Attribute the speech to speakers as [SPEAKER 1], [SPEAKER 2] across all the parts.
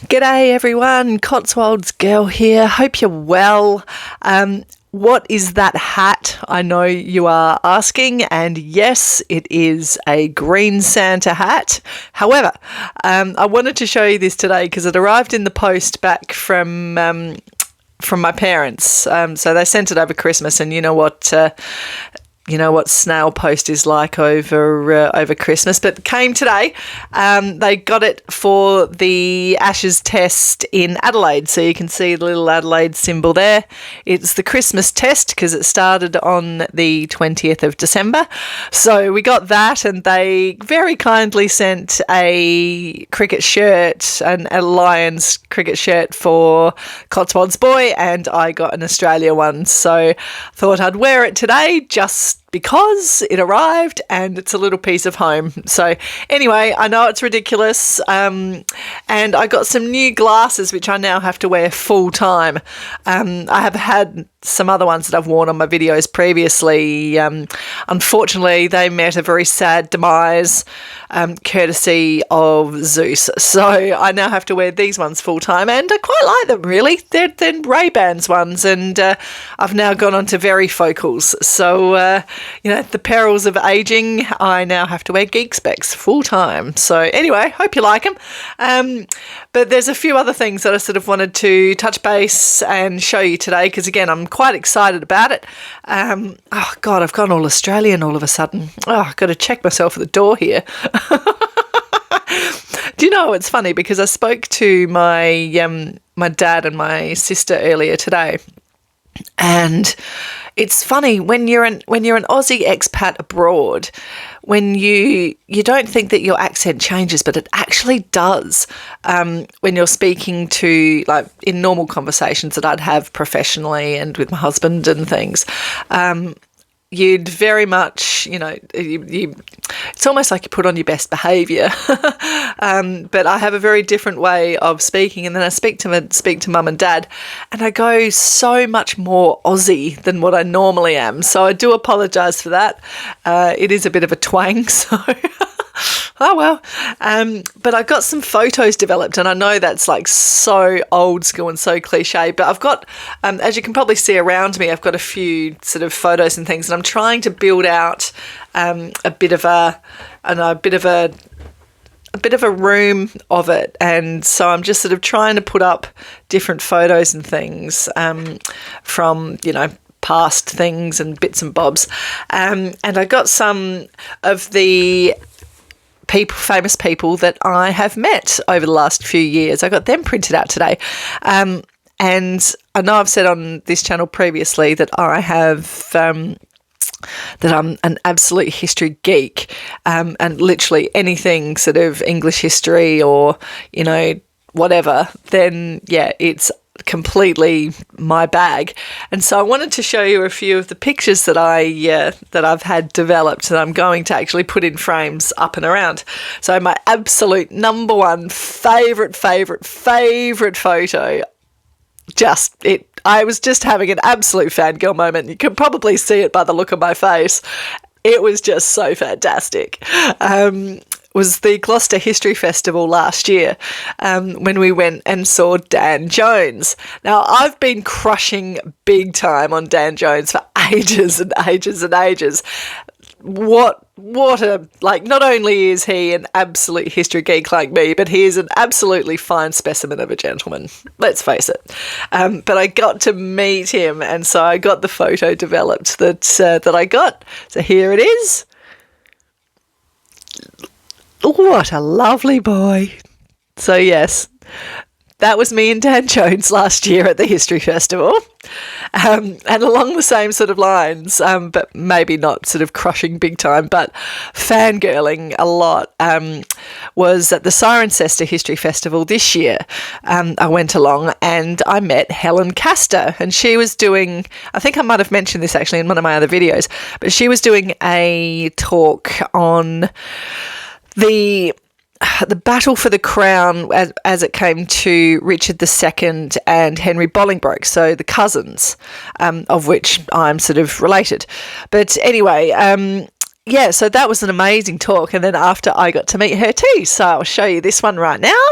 [SPEAKER 1] G'day everyone, Cotswolds Girl here. Hope you're well. What is that hat? I know you are asking, and yes, it is a green Santa hat. However, I wanted to show you this today because it arrived in the post back from my parents. So they sent it over Christmas, and you know what snail post is like over Christmas, but it came today. They got it for the Ashes test in Adelaide, so you can see the little Adelaide symbol there. It's the Christmas test because it started on the 20th of December. So we got that, and they very kindly sent a cricket shirt, a Lions cricket shirt for Cotswolds Boy, and I got an Australia one. So I thought I'd wear it today just because it arrived and it's a little piece of home. So anyway, I know it's ridiculous, and I got some new glasses which I now have to wear full time. I have had some other ones that I've worn on my videos previously. Unfortunately, they met a very sad demise, courtesy of Zeus. So I now have to wear these ones full time, and I quite like them, really. They're Ray-Bans ones, and I've now gone on to varifocals. So, the perils of aging, I now have to wear geek specs full time. So anyway, hope you like them. But there's a few other things that I sort of wanted to touch base and show you today, because again, I'm quite excited about it. Oh God, I've gone all Australian all of a sudden. Oh, I've got to check myself at the door here. Do you know, it's funny because I spoke to my my dad and my sister earlier today, and it's funny when you're an Aussie expat abroad, when you don't think that your accent changes, but it actually does. When you're speaking to, like, in normal conversations that I'd have professionally and with my husband and things, you'd very much, it's almost like you put on your best behaviour. But I have a very different way of speaking, and then I speak to mum and dad, and I go so much more Aussie than what I normally am. So I do apologise for that. It is a bit of a twang, so... Oh, well. But I got some photos developed, and I know that's like so old school and so cliche, but I've got, as you can probably see around me, I've got a few sort of photos and things, and I'm trying to build out a bit of a room of it. And so I'm just sort of trying to put up different photos and things from, past things and bits and bobs. And I got some of the famous people that I have met over the last few years. I got them printed out today. And I know I've said on this channel previously that I have... that I'm an absolute history geek, and literally anything sort of English history or, whatever, then, yeah, it's completely my bag. And so I wanted to show you a few of the pictures that I've had developed that I'm going to actually put in frames up and around. So my absolute number one favourite photo, I was just having an absolute fangirl moment. You can probably see it by the look on my face. It was just so fantastic. Was the Gloucester History Festival last year, when we went and saw Dan Jones. Now, I've been crushing big time on Dan Jones for ages and ages and ages. Not only is he an absolute history geek like me, but he is an absolutely fine specimen of a gentleman. Let's face it. But I got to meet him, and so I got the photo developed that I got. So here it is. What a lovely boy. So yes, that was me and Dan Jones last year at the History Festival. And along the same sort of lines, but maybe not sort of crushing big time, but fangirling a lot, was at the Cirencester History Festival this year. I went along and I met Helen Castor, and she was doing, I think I might have mentioned this actually in one of my other videos, but she was doing a talk on the battle for the crown as it came to Richard II and Henry Bolingbroke, so the cousins, of which I'm sort of related. But anyway, so that was an amazing talk, and then after I got to meet her too, so I'll show you this one right now.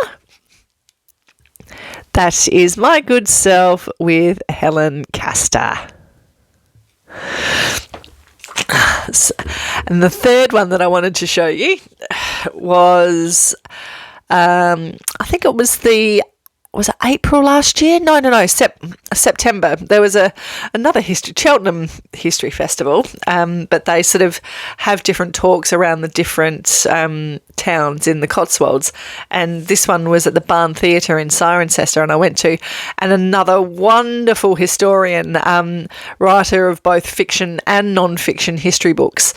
[SPEAKER 1] That is My Good Self with Helen Castor. And the third one that I wanted to show you was, I think it was was it April last year? No, September. There was another Cheltenham History Festival, but they sort of have different talks around the different towns in the Cotswolds, and this one was at the Barn Theatre in Cirencester, and I went to, and another wonderful historian, writer of both fiction and non-fiction history books,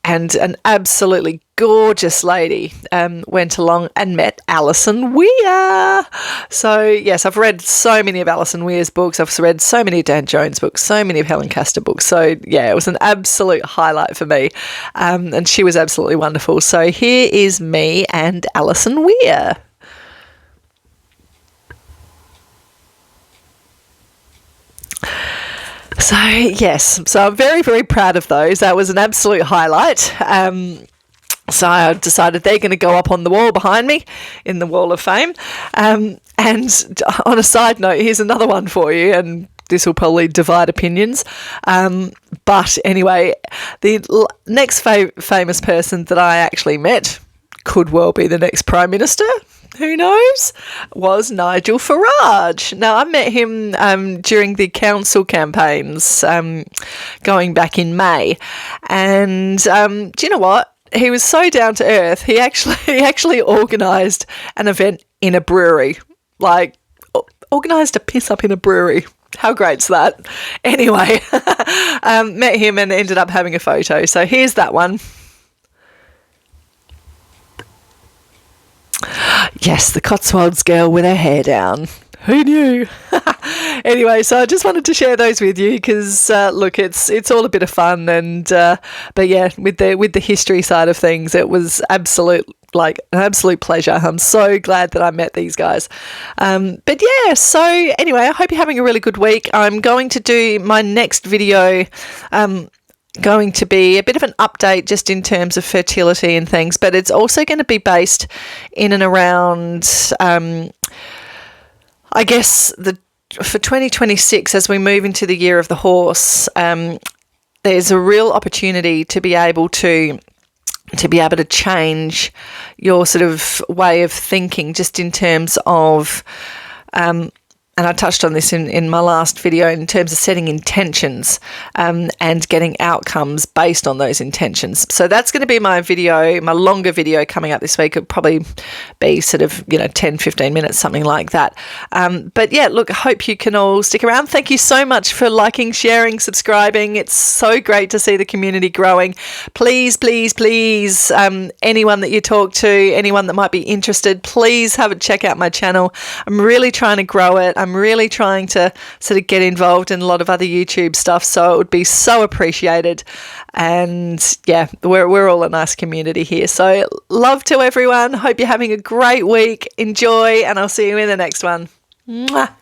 [SPEAKER 1] and an absolutely gorgeous lady went along and met Alison Weir. So, yes, I've read so many of Alison Weir's books. I've read so many of Dan Jones' books, so many of Helen Castor books. So, yeah, it was an absolute highlight for me. And she was absolutely wonderful. So here is me and Alison Weir. So, yes, so I'm very, very proud of those. That was an absolute highlight. So I decided they're going to go up on the wall behind me in the Wall of Fame. And on a side note, here's another one for you, and this will probably divide opinions. But anyway, the next famous person that I actually met, could well be the next Prime Minister, who knows, was Nigel Farage. Now, I met him during the council campaigns going back in May. And do you know what? He was so down to earth. He actually organised an event in a brewery, like organised a piss up in a brewery. How great's that? Anyway, met him and ended up having a photo. So here's that one. Yes, the Cotswolds girl with her hair down. Who knew? Anyway, so I just wanted to share those with you because, look, it's all a bit of fun, and but yeah, with the history side of things, it was an absolute pleasure. I'm so glad that I met these guys. But yeah, so anyway, I hope you're having a really good week. I'm going to do my next video. Going to be a bit of an update just in terms of fertility and things, but it's also going to be based in and around, I guess, for 2026, as we move into the year of the horse, there's a real opportunity to be able to change your sort of way of thinking, just in terms of and I touched on this in my last video in terms of setting intentions and getting outcomes based on those intentions. So that's going to be my longer video coming up this week. It'll probably be sort of, 10, 15 minutes, something like that. But yeah, look, I hope you can all stick around. Thank you so much for liking, sharing, subscribing. It's so great to see the community growing. Please, please, please, anyone that you talk to, anyone that might be interested, please check out my channel. I'm really trying to grow it. I'm really trying to sort of get involved in a lot of other YouTube stuff, so it would be so appreciated. And yeah, we're all a nice community here. So love to everyone. Hope you're having a great week. Enjoy, and I'll see you in the next one. Mwah.